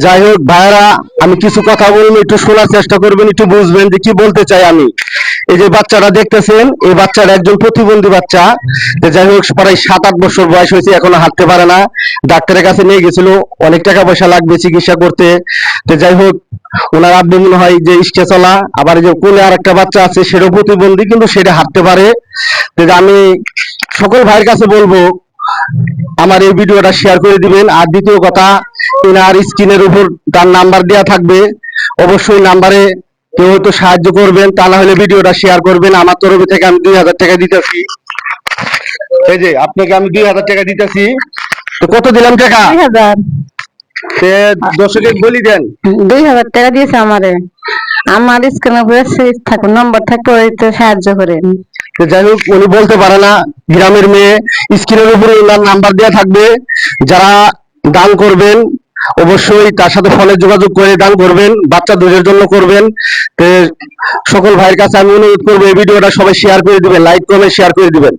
যাই হোক ভাইরা, আমি কিছু কথা বলবো, একটু শোনার চেষ্টা করবেন, একটু বুঝবেন যে কি বলতে চাই আমি। এই যে বাচ্চাটা দেখতেছেন, এই বাচ্চাটা একজন প্রতিবন্ধী বাচ্চা। যাই হোক, প্রায় 7-8 বছর বয়স হয়েছে, এখনো হাঁটতে পারে না। ডাক্তারের কাছে নিয়ে গেছিল, অনেক টাকা পয়সা লাগবে চিকিৎসা করতে। যাই হোক, ওনার আব্বু মনে হয় যে ইস্কে চলা, আবার এই যে কোলে আর একটা বাচ্চা আছে, সেটাও প্রতিবন্ধী, কিন্তু সেটা হাঁটতে পারে। আমি সকল ভাইয়ের কাছে বলবো, আমার এই ভিডিওটা শেয়ার করে দিবেন। আর দ্বিতীয় কথা, আর স্ক্রিনের উপর তার নাম্বার দেওয়া থাকবে, অবশ্যই নাম্বারে কেউ হয়তো সাহায্য করবেন, তা না হলে ভিডিওটা শেয়ার করবেন। আমার তরফ থেকে আমি 2000 টাকা দিতেছি। এই যে আপনাকে আমি 2000 টাকা দিতেছি। তো কত দিলাম টাকা? 2000। দর্শকে বলি দেন। 2000 টাকা দিয়েছে আমারে। আমার স্ক্রিনের উপরে থাকুন নম্বর থাকবে, ওইতে সাহায্য করেন। যাই হোক, উনি বলতে পারে না, গ্রামের মেয়ে, স্ক্রিনের উপরে ওনার নাম্বার দেওয়া থাকবে। যারা দান করবেন অবশ্যই তার সাথে ফোনে যোগাযোগ করে দান করবেন, বাচ্চা দুধের জন্য করবেন। সকল ভাইয়ের কাছে আমি অনুরোধ করবো, এই ভিডিওটা সবাই শেয়ার করে দিবেন, লাইক কমেন্ট শেয়ার করে দিবেন।